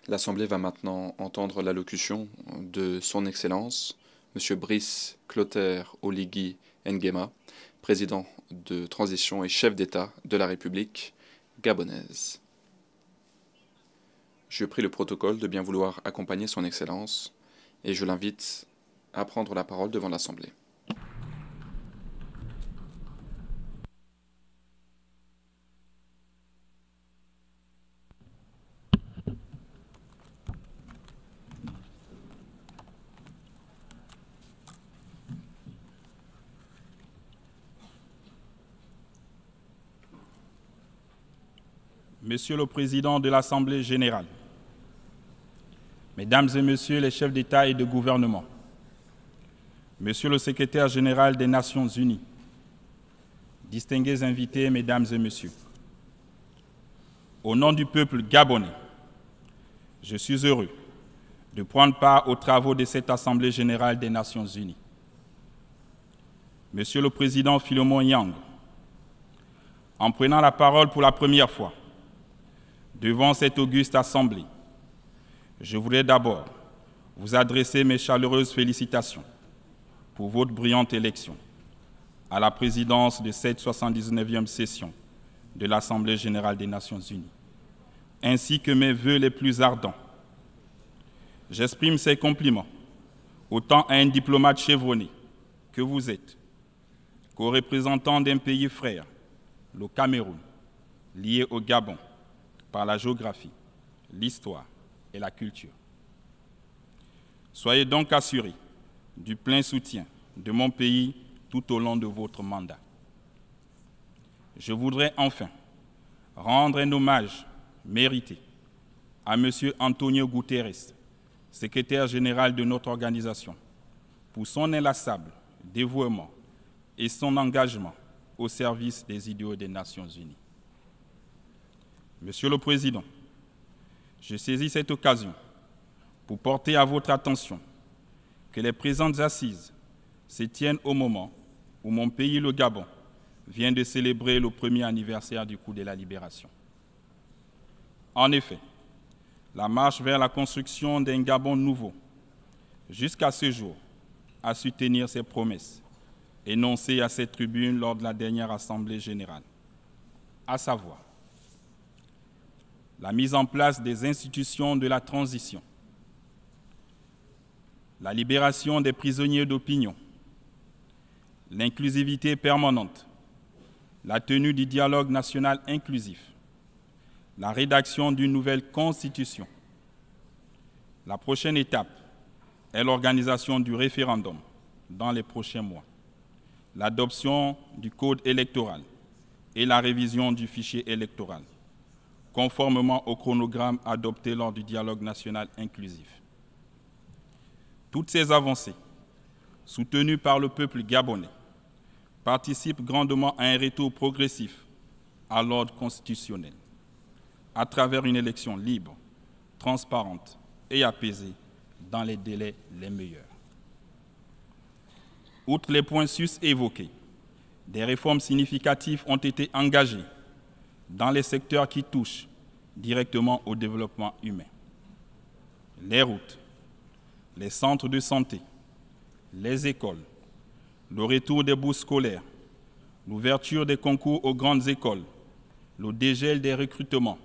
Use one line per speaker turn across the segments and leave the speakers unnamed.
L'Assemblée va maintenant entendre l'allocution de Son Excellence, M. Brice Clotaire Oligui Nguema, président de transition et chef d'État de la République gabonaise. Je prie le protocole de bien vouloir accompagner Son Excellence et je l'invite à prendre la parole devant l'Assemblée.
Monsieur le Président de l'Assemblée générale, Mesdames et Messieurs les chefs d'État et de gouvernement, Monsieur le Secrétaire général des Nations unies, distingués invités, Mesdames et Messieurs, au nom du peuple gabonais, je suis heureux de prendre part aux travaux de cette Assemblée générale des Nations unies. Monsieur le Président Philemon Yang, en prenant la parole pour la première fois devant cette auguste Assemblée, je voudrais d'abord vous adresser mes chaleureuses félicitations pour votre brillante élection à la présidence de cette 79e session de l'Assemblée générale des Nations unies, ainsi que mes vœux les plus ardents. J'exprime ces compliments autant à un diplomate chevronné que vous êtes, qu'aux représentants d'un pays frère, le Cameroun, lié au Gabon par la géographie, l'histoire et la culture. Soyez donc assurés du plein soutien de mon pays tout au long de votre mandat. Je voudrais enfin rendre un hommage mérité à M. Antonio Guterres, secrétaire général de notre organisation, pour son inlassable dévouement et son engagement au service des idéaux des Nations unies. Monsieur le Président, je saisis cette occasion pour porter à votre attention que les présentes assises se tiennent au moment où mon pays, le Gabon, vient de célébrer le premier anniversaire du coup de la libération. En effet, la marche vers la construction d'un Gabon nouveau, jusqu'à ce jour, a su tenir ses promesses énoncées à cette tribune lors de la dernière Assemblée générale, à savoir la mise en place des institutions de la transition, la libération des prisonniers d'opinion, l'inclusivité permanente, la tenue du dialogue national inclusif, la rédaction d'une nouvelle constitution. La prochaine étape est l'organisation du référendum dans les prochains mois, l'adoption du code électoral et la révision du fichier électoral, conformément au chronogramme adopté lors du dialogue national inclusif. Toutes ces avancées, soutenues par le peuple gabonais, participent grandement à un retour progressif à l'ordre constitutionnel, à travers une élection libre, transparente et apaisée dans les délais les meilleurs. Outre les points sus évoqués, des réformes significatives ont été engagées dans les secteurs qui touchent directement au développement humain. Les routes, les centres de santé, les écoles, le retour des bourses scolaires, l'ouverture des concours aux grandes écoles, le dégel des recrutements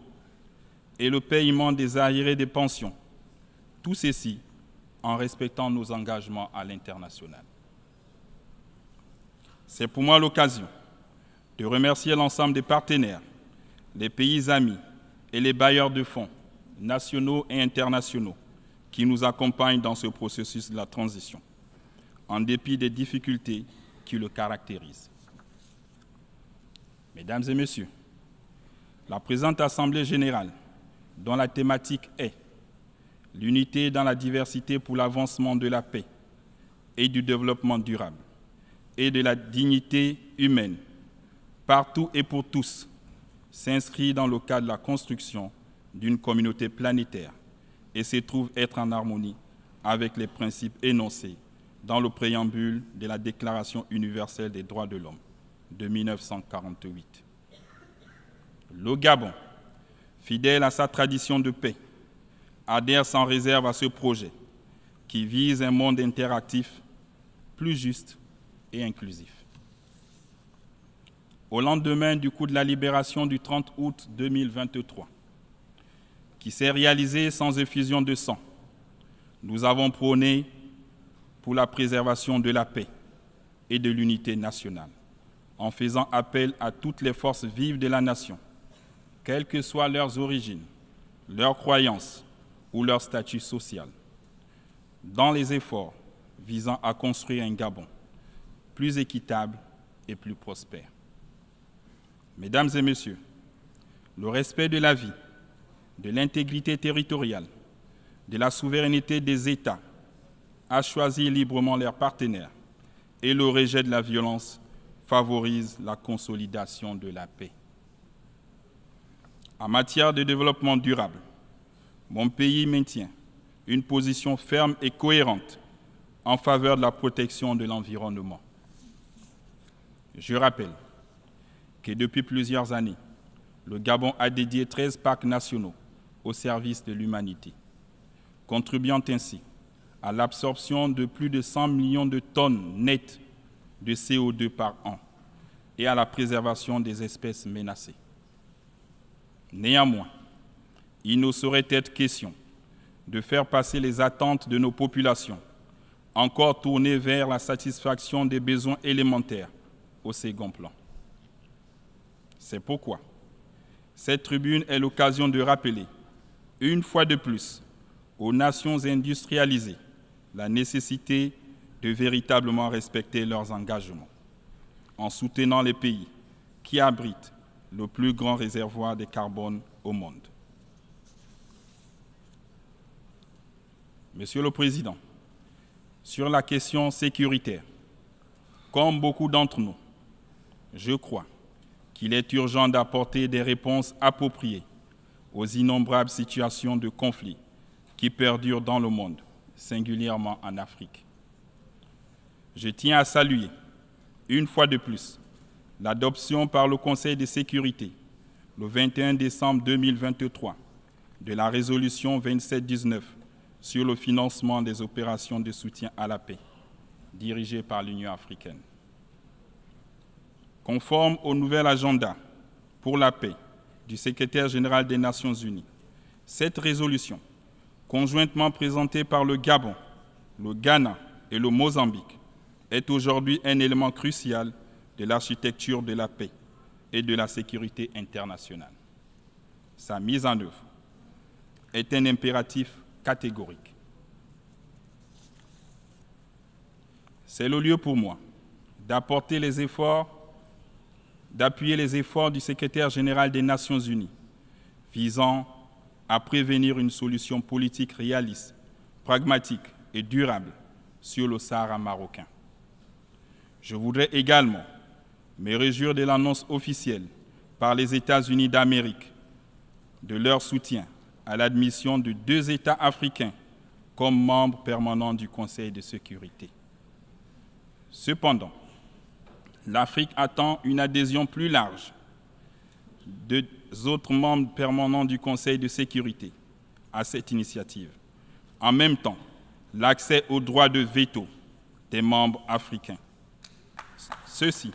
et le paiement des arriérés des pensions, tout ceci en respectant nos engagements à l'international. C'est pour moi l'occasion de remercier l'ensemble des partenaires, les pays amis et les bailleurs de fonds, nationaux et internationaux, qui nous accompagnent dans ce processus de la transition, en dépit des difficultés qui le caractérisent. Mesdames et Messieurs, la présente Assemblée générale, dont la thématique est l'unité dans la diversité pour l'avancement de la paix et du développement durable et de la dignité humaine, partout et pour tous, s'inscrit dans le cadre de la construction d'une communauté planétaire et se trouve être en harmonie avec les principes énoncés dans le préambule de la Déclaration universelle des droits de l'homme de 1948. Le Gabon, fidèle à sa tradition de paix, adhèrent sans réserve à ce projet qui vise un monde interactif, plus juste et inclusif. Au lendemain du coup de la libération du 30 août 2023, qui s'est réalisé sans effusion de sang, nous avons prôné pour la préservation de la paix et de l'unité nationale, en faisant appel à toutes les forces vives de la nation, quelles que soient leurs origines, leurs croyances ou leur statut social, dans les efforts visant à construire un Gabon plus équitable et plus prospère. Mesdames et messieurs, le respect de la vie, de l'intégrité territoriale, de la souveraineté des États, à choisir librement leurs partenaires et le rejet de la violence favorise la consolidation de la paix. En matière de développement durable, mon pays maintient une position ferme et cohérente en faveur de la protection de l'environnement. Je rappelle que depuis plusieurs années, le Gabon a dédié 13 parcs nationaux au service de l'humanité, contribuant ainsi à l'absorption de plus de 100 millions de tonnes nettes de CO2 par an et à la préservation des espèces menacées. Néanmoins, il ne saurait être question de faire passer les attentes de nos populations, encore tournées vers la satisfaction des besoins élémentaires, au second plan. C'est pourquoi cette tribune est l'occasion de rappeler, une fois de plus, aux nations industrialisées la nécessité de véritablement respecter leurs engagements, en soutenant les pays qui abritent le plus grand réservoir de carbone au monde. Monsieur le Président, sur la question sécuritaire, comme beaucoup d'entre nous, je crois qu'il est urgent d'apporter des réponses appropriées aux innombrables situations de conflit qui perdurent dans le monde, singulièrement en Afrique. Je tiens à saluer, une fois de plus, l'adoption par le Conseil de sécurité, le 21 décembre 2023, de la résolution 2719 sur le financement des opérations de soutien à la paix, dirigée par l'Union africaine. Conforme au nouvel agenda pour la paix du secrétaire général des Nations unies, cette résolution, conjointement présentée par le Gabon, le Ghana et le Mozambique, est aujourd'hui un élément crucial de l'architecture de la paix et de la sécurité internationale. Sa mise en œuvre est un impératif catégorique. C'est le lieu pour moi d'appuyer les efforts du secrétaire général des Nations unies visant à prévenir une solution politique réaliste, pragmatique et durable sur le Sahara marocain. Je voudrais également me réjouir de l'annonce officielle par les États-Unis d'Amérique de leur soutien à l'admission de 2 États africains comme membres permanents du Conseil de sécurité. Cependant, l'Afrique attend une adhésion plus large des autres membres permanents du Conseil de sécurité à cette initiative. En même temps, l'accès au droit de veto des membres africains. Ceci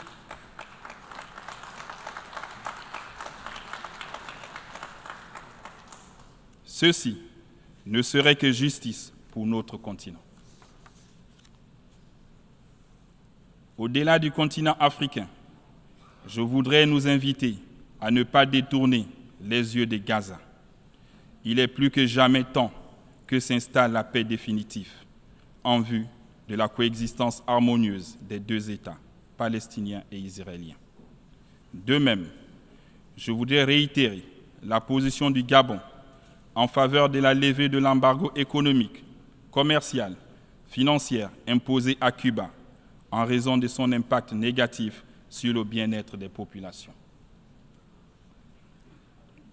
ne serait que justice pour notre continent. Au-delà du continent africain, je voudrais nous inviter à ne pas détourner les yeux de Gaza. Il est plus que jamais temps que s'installe la paix définitive en vue de la coexistence harmonieuse des 2 États, palestiniens et israéliens. De même, je voudrais réitérer la position du Gabon en faveur de la levée de l'embargo économique, commercial, financier imposé à Cuba en raison de son impact négatif sur le bien-être des populations.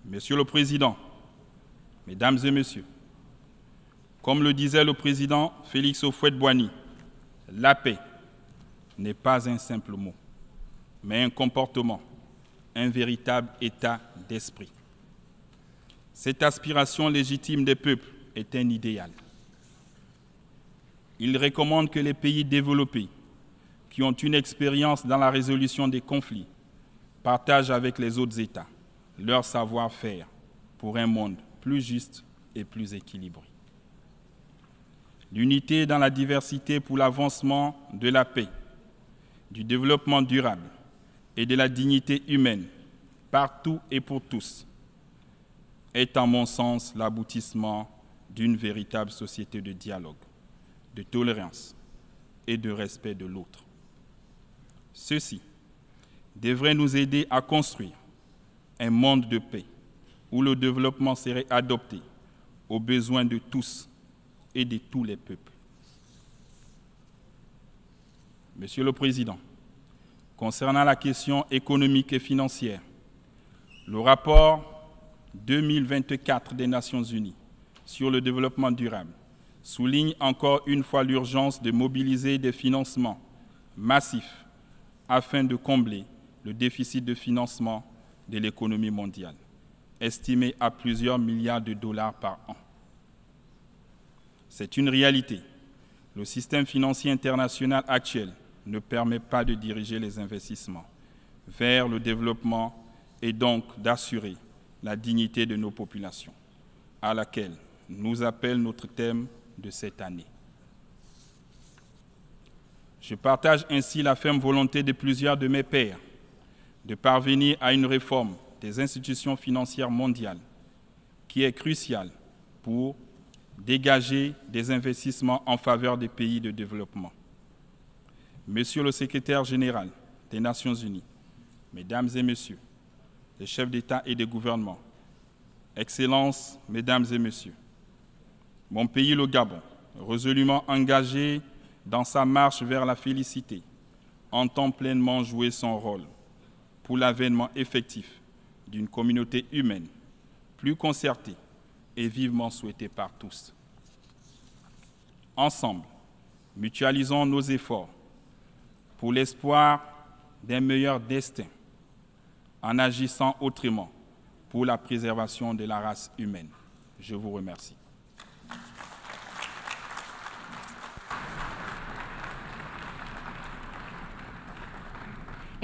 Monsieur le Président, Mesdames et Messieurs, comme le disait le président Félix Houphouët-Boigny, la paix n'est pas un simple mot, mais un comportement, un véritable état d'esprit. Cette aspiration légitime des peuples est un idéal. Il recommande que les pays développés qui ont une expérience dans la résolution des conflits partagent avec les autres États leur savoir-faire pour un monde plus juste et plus équilibré. L'unité dans la diversité pour l'avancement de la paix, du développement durable et de la dignité humaine, partout et pour tous, est à mon sens l'aboutissement d'une véritable société de dialogue, de tolérance et de respect de l'autre. Ceci devrait nous aider à construire un monde de paix où le développement serait adopté aux besoins de tous et de tous les peuples. Monsieur le Président, concernant la question économique et financière, le rapport 2024 des Nations Unies sur le développement durable souligne encore une fois l'urgence de mobiliser des financements massifs afin de combler le déficit de financement de l'économie mondiale, estimé à plusieurs milliards de dollars par an. C'est une réalité. Le système financier international actuel ne permet pas de diriger les investissements vers le développement et donc d'assurer la dignité de nos populations, à laquelle nous appelle notre thème de cette année. Je partage ainsi la ferme volonté de plusieurs de mes pairs de parvenir à une réforme des institutions financières mondiales qui est cruciale pour dégager des investissements en faveur des pays de développement. Monsieur le secrétaire général des Nations Unies, Mesdames et Messieurs, les chefs d'État et de gouvernement, Excellences, Mesdames et Messieurs, mon pays, le Gabon, résolument engagé dans sa marche vers la félicité, entend pleinement jouer son rôle pour l'avènement effectif d'une communauté humaine plus concertée et vivement souhaitée par tous. Ensemble, mutualisons nos efforts pour l'espoir d'un meilleur destin en agissant autrement pour la préservation de la race humaine. Je vous remercie.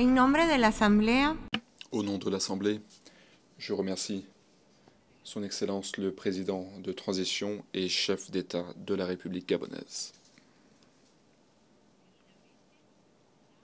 En nombre de l'Assemblée,
Au nom de l'Assemblée, je remercie Son Excellence le Président de transition et chef d'État de la République gabonaise.